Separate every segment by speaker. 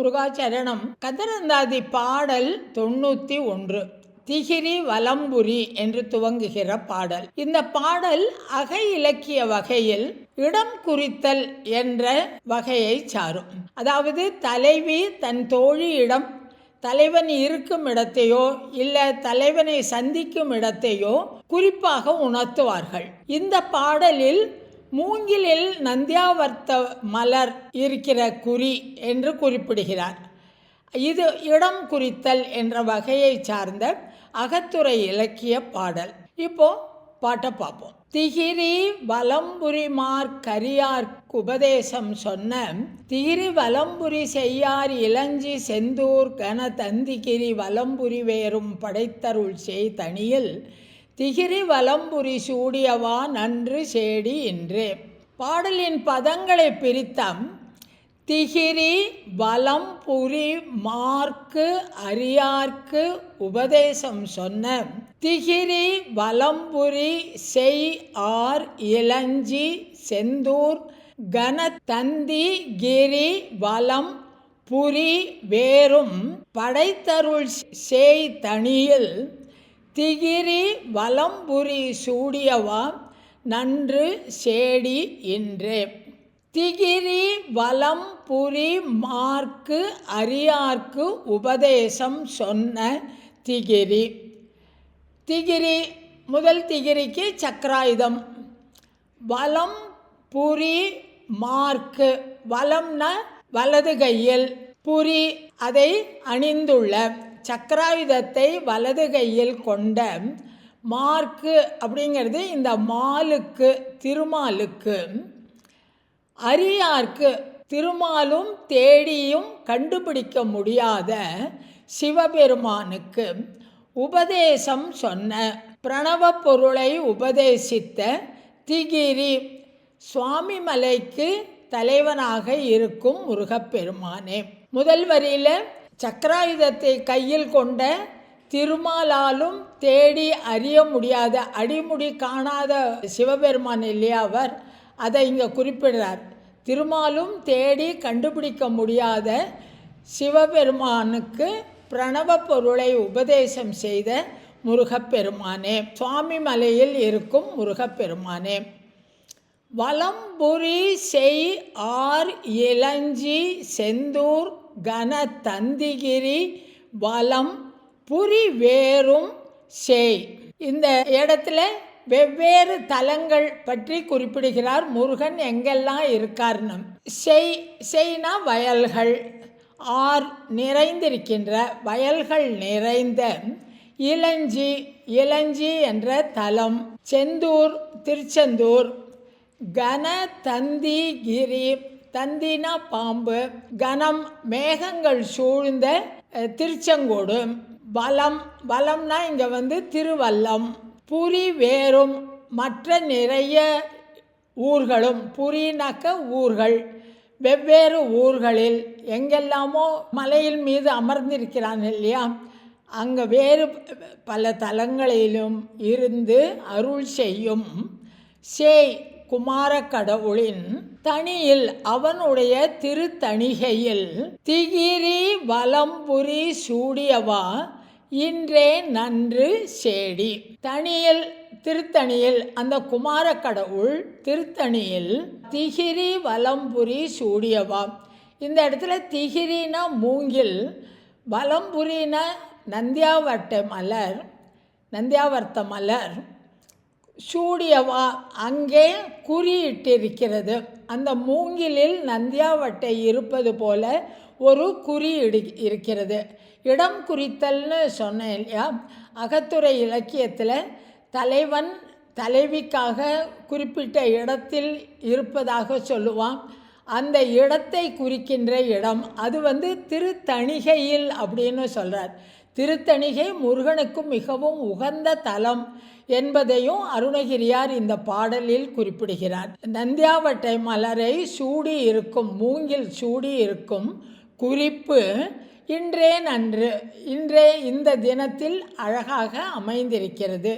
Speaker 1: முருகாச்சரணம். கதரந்தாதி பாடல் 91. திகிரி வலம்புரி என்று துவங்குகிற பாடல். இந்த பாடல் அக இலக்கிய வகையில் இடம் குறித்தல் என்ற வகையை சாரும். அதாவது தலைவி தன் தோழியிடம் தலைவன் இருக்கும் இடத்தையோ இல்லை தலைவனை சந்திக்கும் இடத்தையோ குறிப்பாக உணர்த்துவார்கள். இந்த பாடலில் மூங்கிலில் நந்தியாவர்த்த மலர் இருக்கிற குறி என்று குறிப்பிடுகிறார். இது இடம் குறித்தல் என்ற வகையை சார்ந்த அகத்துறை இலக்கிய பாடல். இப்போ பாட்டை பார்ப்போம். திகிரி வலம்புரிமார் கரியார்க்கு உபதேசம் சொன்ன திகிரி வலம்புரி செய்யார் இளஞ்சி செந்தூர் கன தந்திகிரி வலம்புரி வேறும் படைத்தருள் செய் தனியில் திகிரி வலம்புரி சூடியவா நன்று சேடி என்றே. பாடலின் பதங்களை பிரித்தம் திகிரி வலம்புரி மார்க்கு அரியார்க்கு உபதேசம் சொன்ன திகிரி வலம்புரி செய் ஆர் இளஞ்சி செந்தூர் கன தந்தி கிரி வலம் புரி வேறும் படைத்தருள் செய் தனியில் திகிரி வலம்புரி சூடியவா நன்று சேடி என்றே. திகிரி வலம்புரி மார்க்கு அரியார்க்கு உபதேசம் சொன்ன திகிரி. திகிரி முதல் திகிரிக்கு சக்கராயுதம். வலம்புரி மார்க்கு வலம்னா வலது கையில், புரி அதை அணிந்துள்ள, சக்கராயுதத்தை வலது கையில் கொண்ட மார்க்கு அப்படிங்கிறது இந்த மாலுக்கு திருமாலுக்கு, அரியார்க்கு திருமாலும் தேடியும் கண்டுபிடிக்க முடியாத சிவபெருமானுக்கு உபதேசம் சொன்ன பிரணவ பொருளை உபதேசித்த திகிரி சுவாமி மலைக்கு தலைவனாக இருக்கும் முருகப்பெருமானே. முதல் வரியில் சக்கராயுதத்தை கையில் கொண்ட திருமாலாலும் தேடி அறிய முடியாத அடிமுடி காணாத சிவபெருமான் இல்லையா அவர், அதை இங்கே குறிப்பிடுறார். திருமாலும் தேடி கண்டுபிடிக்க முடியாத சிவபெருமானுக்கு பிரணவ பொருளை உபதேசம் செய்த முருகப்பெருமானே, சுவாமி மலையில் இருக்கும் முருகப்பெருமானே. வலம்புரி செய் ஆர் இளஞ்சி செந்தூர் கன தந்திகிரி வலம் புரி வேறும் செய். இந்த இடத்துல வெவ்வேறு தலங்கள் பற்றி குறிப்பிடுகிறார். முருகன் எங்கெல்லாம் இருக்கார்னு. செய்னா வயல்கள், ஆர் நிறைந்திருக்கின்ற வயல்கள் நிறைந்த, இளஞ்சி இளஞ்சி என்ற தலம், செந்தூர் திருச்செந்தூர், கன தந்திகிரி தந்தினா பாம்பு, கனம் மேகங்கள் சூழ்ந்த திருச்செங்கோடு, வலம் வலம்னா இங்கே திருவல்லம், புரி வேறும் மற்ற நிறைய ஊர்களும், புரினாக்க ஊர்கள், வெவ்வேறு ஊர்களில் எங்கெல்லாமோ மலையில் மீது அமர்ந்திருக்கிறான் இல்லையா, அங்கே வேறு பல தலங்களிலும் இருந்து அருள் செய்யும் சேய் குமார கடவுளின் தனியில் அவனுடைய திருத்தணிகையில் திகிரி வலம்புரி சூடியவா இன்றே நன்று சேடி. தனியில் திருத்தணியில் அந்த குமார கடவுள் திருத்தணியில் திகிரி வலம்புரி சூடியவா. இந்த இடத்துல திகிரினா மூங்கில், வலம்புரினா நந்தியாவர்த்த மலர், சூடியவா அங்கே குறியிட்டிருக்கிறது. அந்த மூங்கிலில் நந்தியாவட்டை இருப்பது போல ஒரு குறி இருக்கிறது. இடம் குறித்தல்னு சொன்னேன் இல்லையா, அகத்துறை இலக்கியத்தில் தலைவன் தலைவிக்காக குறிப்பிட்ட இடத்தில் இருப்பதாக சொல்லுவான். அந்த இடத்தை குறிக்கின்ற இடம் அது திருத்தணிகையில் அப்படின்னு சொல்கிறார். திருத்தணிகை முருகனுக்கு மிகவும் உகந்த தலம் என்பதையும் அருணகிரியார் இந்த பாடலில் குறிப்பிடுகிறார். நந்தியாவட்டை மலரை சூடி இருக்கும், மூங்கில் சூடி இருக்கும் குறிப்பு இன்றே நன்று, இன்றே இந்த தினத்தில் அழகாக அமைந்திருக்கிறது.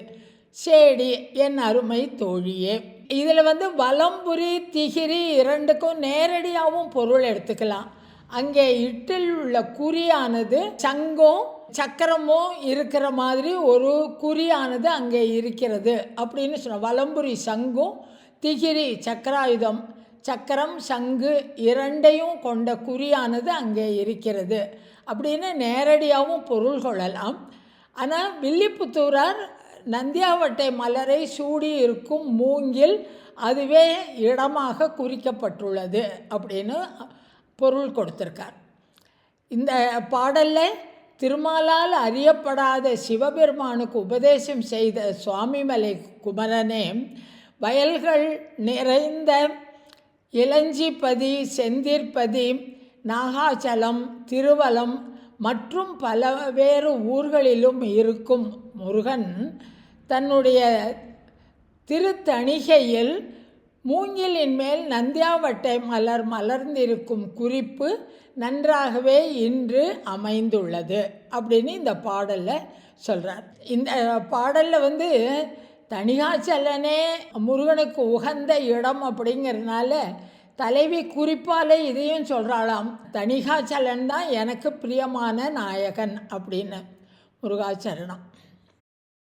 Speaker 1: சேடி என் அருமை தோழியே. இதில் வலம்புரி திகிரி இரண்டுக்கும் நேரடியாகவும் பொருள் எடுத்துக்கலாம். அங்கே இட்டில் உள்ள குறியானது சங்கும் சக்கரமும் இருக்கிற மாதிரி ஒரு குறியானது அங்கே இருக்கிறது அப்படின்னு சொன்ன. வலம்புரி சங்கும் திகிரி சக்கராயுதம், சக்கரம் சங்கு இரண்டையும் கொண்ட குறியானது அங்கே இருக்கிறது அப்படின்னு நேரடியாகவும் பொருள் கொள்ளலாம். ஆனால் வில்லிபுத்தூரார் நந்தியாவட்டை மலரை சூடி இருக்கும் மூங்கில் அதுவே இடமாக குறிக்கப்பட்டுள்ளது அப்படின்னு பொருள் கொடுத்துருக்கார். இந்த பாடலில் திருமாலால் அறியப்படாத சிவபெருமானுக்கு உபதேசம் செய்த சுவாமிமலை குமரனே வயல்கள் நிறைந்த இளஞ்சிப்பதி, செந்திற்பதி, நாகாச்சலம், திருவலம் மற்றும் பலவேறு ஊர்களிலும் இருக்கும் முருகன் தன்னுடைய திருத்தணிகையில் மூங்கிலின் மேல் நந்தியாவட்டை மலர் மலர்ந்திருக்கும் குறிப்பு நன்றாகவே இன்று அமைந்துள்ளது அப்படின்னு இந்த பாடலில் சொல்கிறார். இந்த பாடலில் தணிகாச்சலனே முருகனுக்கு உகந்த இடம் அப்படிங்கிறதுனால தலைவி குறிப்பாலே இதையும் சொல்கிறாளாம், தணிகாச்சலன் தான் எனக்கு பிரியமான நாயகன் அப்படின்னு. முருகாச்சரணம்.